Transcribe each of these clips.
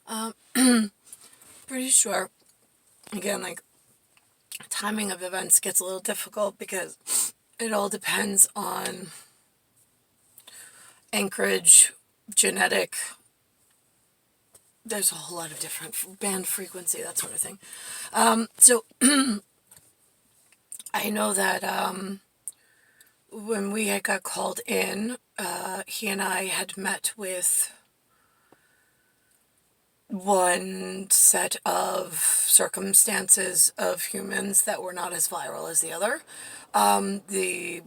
Um, Pretty sure, again, like, timing of events gets a little difficult because it all depends on anchorage, genetic, there's a whole lot of different band frequency, that sort of thing. So I know that when we had got called in, he and I had met with one set of circumstances of humans that were not as viral as the other. The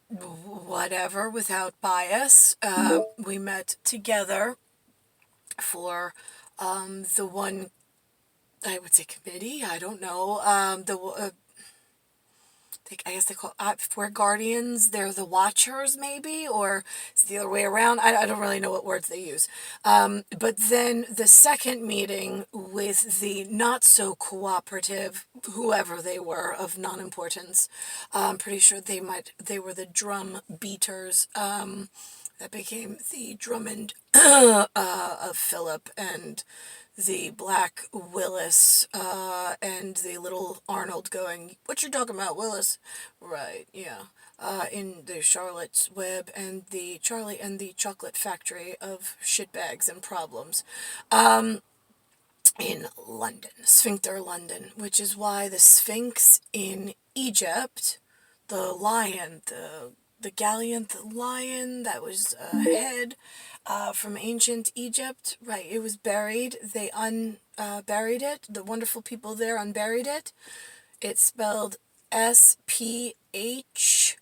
whatever, without bias, we met together for the one, I would say committee, I don't know, I guess they call, if we're guardians, they're the watchers, maybe, or it's the other way around. I don't really know what words they use. But then the second meeting with the not so cooperative, whoever they were, of non-importance, I'm pretty sure they were the drum beaters, that became the Drummond of Philip, and the Black Willis, and the little Arnold going, "What you talking about, Willis?" Right, yeah. In the Charlotte's Web, and the Charlie and the Chocolate Factory of Shitbags and Problems. In London, Sphincter, London, which is why the Sphinx in Egypt, the lion, the Gallianth lion that was a head from ancient Egypt, right, it was buried. They unburied it. The wonderful people there unburied it. It's spelled Sphinx.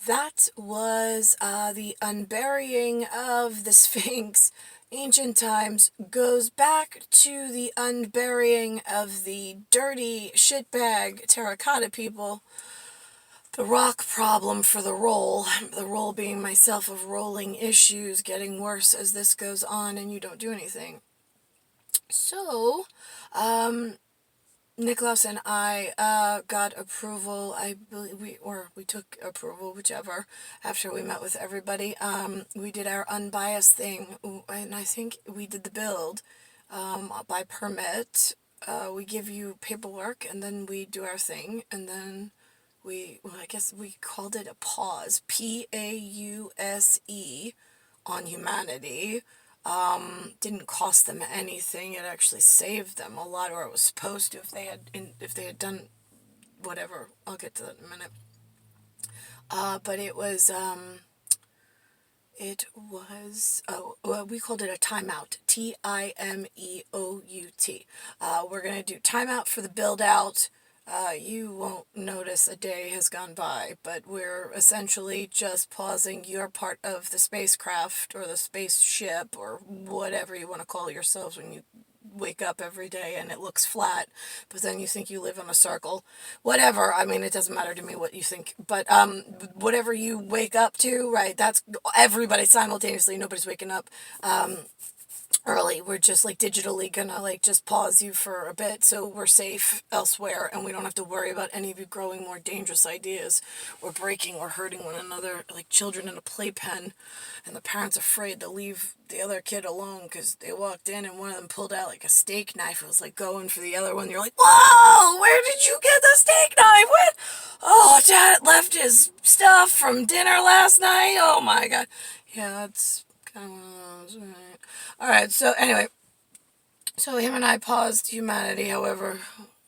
That was the unburying of the Sphinx. Ancient times goes back to the unburying of the dirty shitbag terracotta people. The rock problem for the role being myself, of rolling issues getting worse as this goes on and you don't do anything. So, Niklaus and I got approval, I believe we took approval, whichever, after we met with everybody. We did our unbiased thing, and I think we did the build by permit. We give you paperwork, and then we do our thing, and then I guess we called it a pause, PAUSE, on humanity. Didn't cost them anything. It actually saved them a lot, or it was supposed to, if they had done whatever. I'll get to that in a minute. But we called it a timeout. TIMEOUT. We're gonna do timeout for the build out. You won't notice a day has gone by, but we're essentially just pausing your part of the spacecraft, or the spaceship, or whatever you want to call yourselves when you wake up every day and it looks flat, but then you think you live in a circle. Whatever, I mean, it doesn't matter to me what you think, but whatever you wake up to, right, that's everybody simultaneously. Nobody's waking up early. We're just like digitally gonna like just pause you for a bit so we're safe elsewhere and we don't have to worry about any of you growing more dangerous ideas or breaking or hurting one another like children in a playpen, and the parents afraid to leave the other kid alone because they walked in and one of them pulled out like a steak knife. It was like going for the other one. You're like, whoa, where did you get the steak knife? What? Oh, Dad left his stuff from dinner last night. Oh my God. Yeah, that's kind of one of those, right? Alright, so anyway, so him and I paused humanity. However,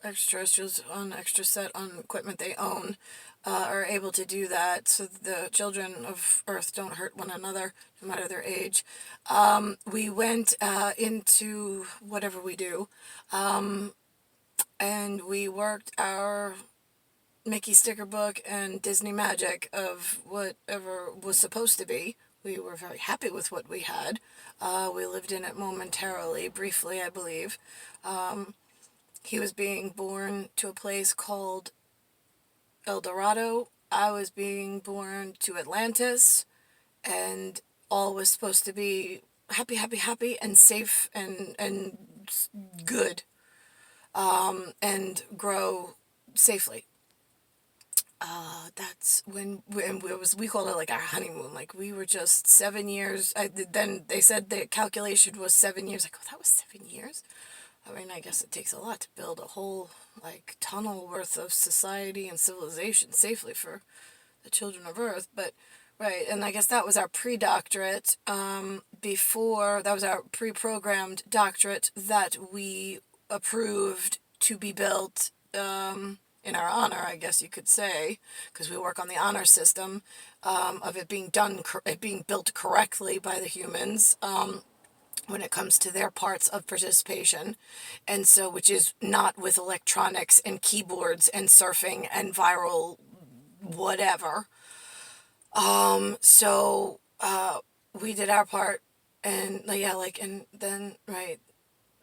extraterrestrials on extra set on equipment they own are able to do that, so the children of Earth don't hurt one another, no matter their age. We went into whatever we do, and we worked our Mickey sticker book and Disney magic of whatever was supposed to be. We were very happy with what we had. We lived in it momentarily, briefly, I believe. He was being born to a place called El Dorado. I was being born to Atlantis, and all was supposed to be happy, happy, happy, and safe, and good, and grow safely. that's when we called it like our honeymoon. Like we were just 7 years. Then they said the calculation was 7 years. Like, oh, that was 7 years? I mean, I guess it takes a lot to build a whole, like, tunnel worth of society and civilization safely for the children of Earth. But, right, and I guess that was our pre-doctorate. That was our pre-programmed doctorate that we approved to be built in our honor, I guess you could say, because we work on the honor system of it being it being built correctly by the humans. When it comes to their parts of participation, and so, which is not with electronics and keyboards and surfing and viral whatever. So we did our part, and yeah, like, and then, right,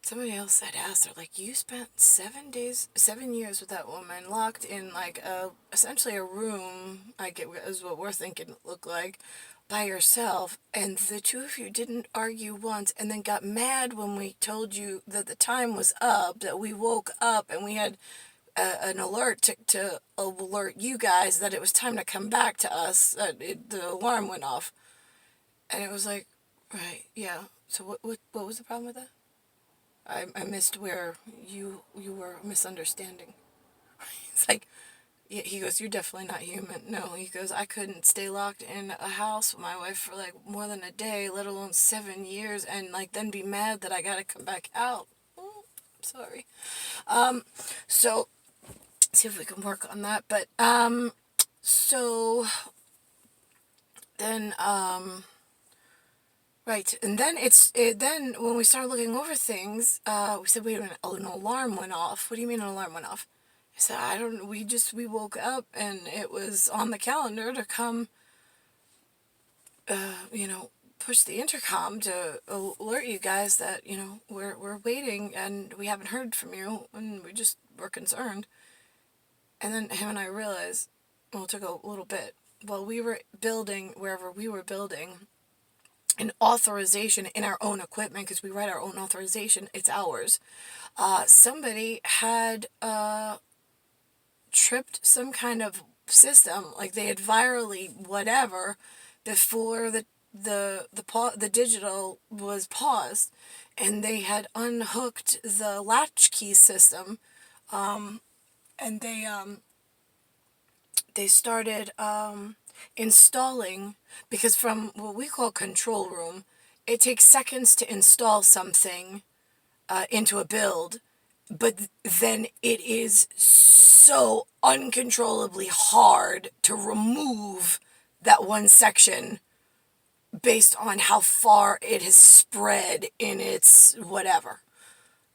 somebody else had asked her, like, you spent 7 years with that woman locked in, like, essentially a room, I get is what we're thinking it looked like, by yourself, and the two of you didn't argue once, and then got mad when we told you that the time was up, that we woke up and we had an alert to alert you guys that it was time to come back to us, the alarm went off. And it was like, right, yeah, so what was the problem with that? I missed where you were misunderstanding. It's like, yeah, he goes, you're definitely not human. No, he goes, I couldn't stay locked in a house with my wife for like more than a day, let alone 7 years, and like then be mad that I gotta come back out. Sorry. So see if we can work on that. But so then right, and then then when we started looking over things, we said, wait a minute, oh, an alarm went off. What do you mean an alarm went off? I said, I don't, we woke up and it was on the calendar to come, push the intercom to alert you guys that, we're waiting and we haven't heard from you, and we just were concerned. And then him and I realized, well, it took a little bit. While we were building, wherever we were building, an authorization in our own equipment, because we write our own authorization, it's ours. Somebody had tripped some kind of system, like they had virally whatever, before the digital was paused, and they had unhooked the latchkey system, and they started installing, because from what we call control room, it takes seconds to install something into a build, but then it is so uncontrollably hard to remove that one section based on how far it has spread in its whatever.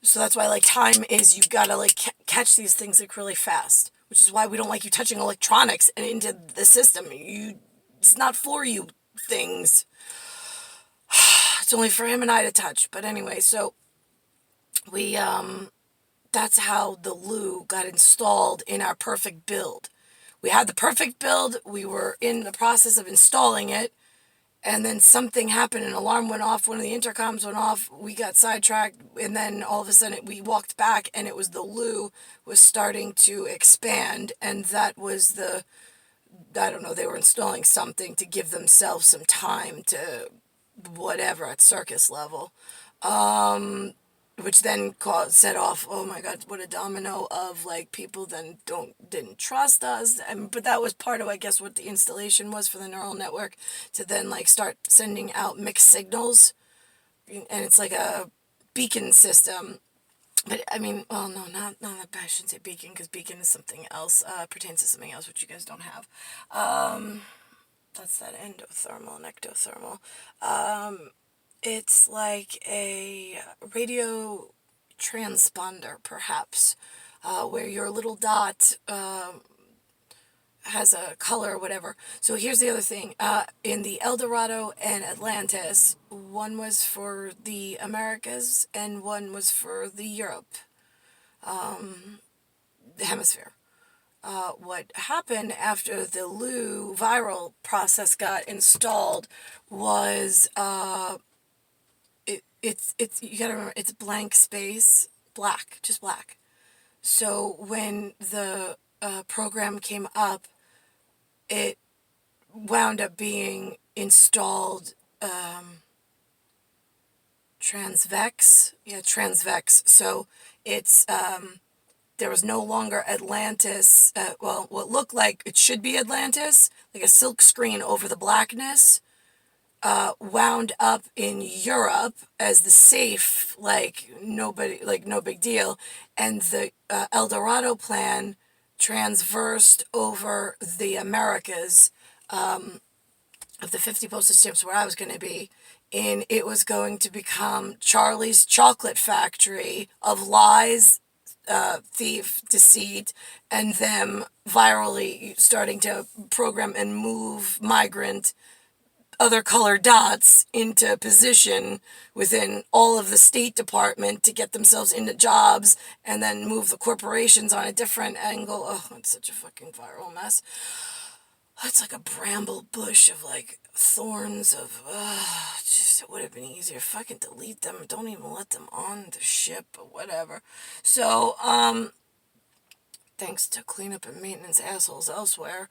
So that's why, like, time is, you've got to, like, catch these things, like, really fast, which is why we don't like you touching electronics and into the system. It's not for you things. It's only for him and I to touch. But anyway, so we, that's how the loo got installed in our perfect build. We had the perfect build, we were in the process of installing it, and then something happened, an alarm went off, one of the intercoms went off, we got sidetracked, and then all of a sudden we walked back, and it was the loo was starting to expand, and that was I don't know, they were installing something to give themselves some time to whatever at circus level. Which then set off, oh my God, what a domino of, like, people then didn't trust us. But that was part of, I guess, what the installation was for the neural network, to then, like, start sending out mixed signals. And it's like a beacon system. But, I mean, well, no, not I shouldn't say beacon, because beacon is something else, pertains to something else, which you guys don't have. That's that endothermal and ectothermal. It's like a radio transponder, perhaps, where your little dot has a color or whatever. So here's the other thing. In the El Dorado and Atlantis, one was for the Americas and one was for the Europe hemisphere. What happened after the Lou viral process got installed was you gotta remember, it's blank space, black, just black. So when the program came up it wound up being installed, TRANSVEX. Yeah, TRANSVEX. So it's, there was no longer Atlantis, well, what looked like it should be Atlantis, like a silk screen over the blackness, wound up in Europe as the safe, like nobody, like no big deal, and the El Dorado plan transversed over the Americas, of the 50 postage stamps where I was going to be, and it was going to become Charlie's chocolate factory of lies, thief, deceit, and them virally starting to program and move migrant other colored dots into position within all of the State Department to get themselves into jobs and then move the corporations on a different angle. Oh, it's such a fucking viral mess. It's like a bramble bush of like thorns of, just, it would have been easier. Fucking delete them. Don't even let them on the ship or whatever. So, thanks to cleanup and maintenance assholes elsewhere,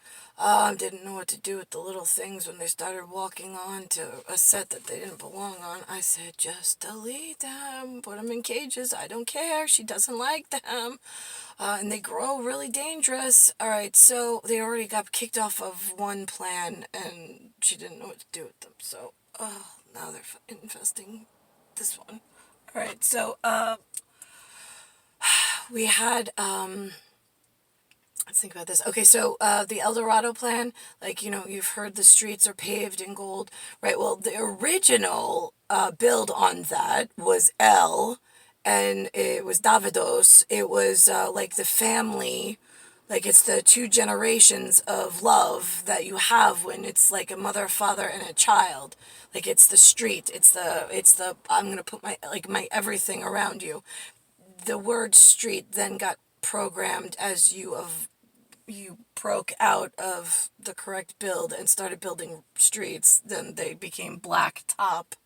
didn't know what to do with the little things when they started walking on to a set that they didn't belong on. I said, just delete them, put them in cages, I don't care, she doesn't like them, and they grow really dangerous. Alright, so they already got kicked off of one plan, and she didn't know what to do with them, so, now they're infesting this one. Alright, so, we had, let's think about this. Okay, so the El Dorado plan, like, you know, you've heard the streets are paved in gold, right? Well, the original build on that was El, and it was Davidos. It was like the family, like it's the two generations of love that you have when it's like a mother, father, and a child. Like it's the street, it's the I'm gonna put my like my everything around you. The word street then got programmed as you broke out of the correct build and started building streets, then they became blacktop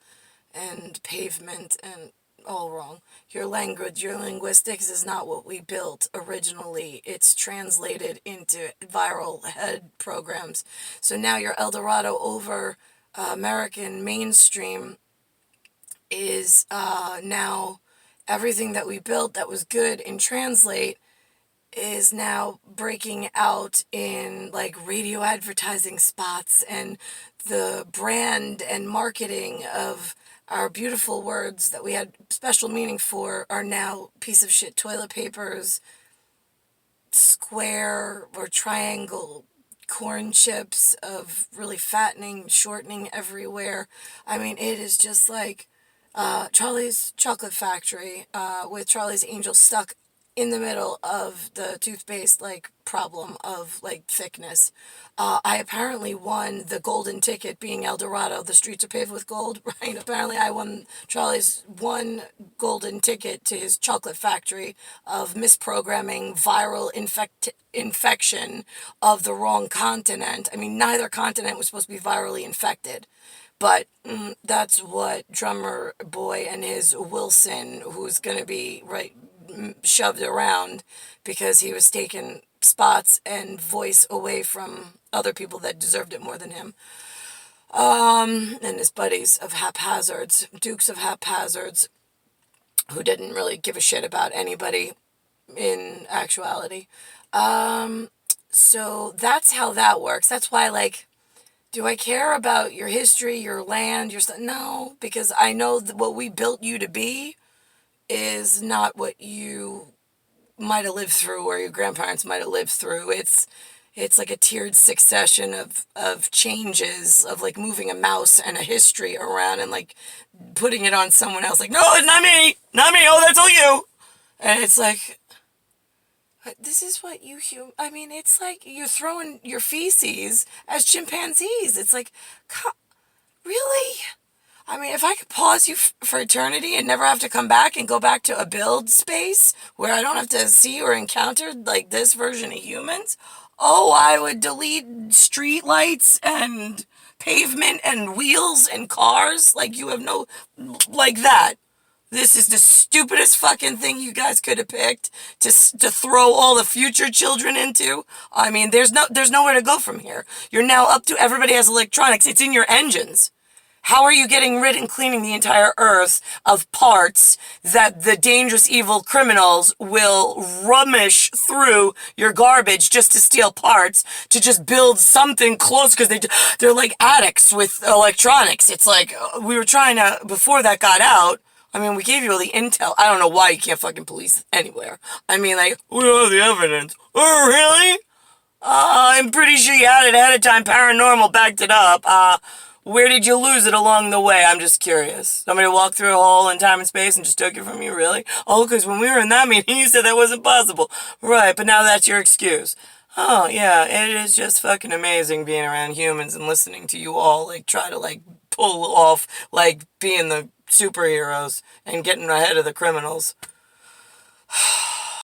and pavement and all wrong. Your language, your linguistics is not what we built originally. It's translated into viral head programs. So now your El Dorado over American mainstream is now everything that we built that was good in Translate is now breaking out in like radio advertising spots, and the brand and marketing of our beautiful words that we had special meaning for are now piece of shit toilet papers, square or triangle corn chips of really fattening, shortening everywhere. I mean, it is just like Charlie's Chocolate Factory with Charlie's Angel stuck in the middle of the toothpaste like problem of like thickness. I apparently won the golden ticket, being El Dorado. The streets are paved with gold, right? Apparently I won Charlie's one golden ticket to his chocolate factory of misprogramming viral infection of the wrong continent. I mean, neither continent was supposed to be virally infected. But that's what drummer boy and his Wilson, who's going to be right shoved around because he was taking spots and voice away from other people that deserved it more than him. And his buddies of haphazards, dukes of haphazards, who didn't really give a shit about anybody in actuality. So that's how that works. That's why, like, do I care about your history, your land, your stuff? No, because I know that what we built you to be is not what you might have lived through or your grandparents might have lived through. It's like a tiered succession of changes, of like moving a mouse and a history around and like putting it on someone else. Like, no, it's not me, not me. Oh, that's all you. And it's like, this is what you I mean, it's like you're throwing your feces as chimpanzees. It's like, really? I mean, if I could pause you for eternity and never have to come back and go back to a build space where I don't have to see or encounter like this version of humans, oh, I would delete street lights and pavement and wheels and cars. Like, you have no, like that. This is the stupidest fucking thing you guys could have picked to throw all the future children into. I mean, there's nowhere to go from here. You're now up to everybody has electronics. It's in your engines. How are you getting rid and cleaning the entire earth of parts that the dangerous evil criminals will rummage through your garbage just to steal parts to just build something close, because they're like addicts with electronics. It's like we were trying to, before that got out, I mean, we gave you all the intel. I don't know why you can't fucking police anywhere. I mean, like, we don't have the evidence. Oh, really? I'm pretty sure you had it ahead of time. Paranormal backed it up. Where did you lose it along the way? I'm just curious. Somebody walked through a hole in time and space and just took it from you, really? Oh, because when we were in that meeting, you said that wasn't possible. Right, but now that's your excuse. Oh, yeah, it is just fucking amazing being around humans and listening to you all, like, try to, like, pull off, like, being the superheroes and getting ahead of the criminals.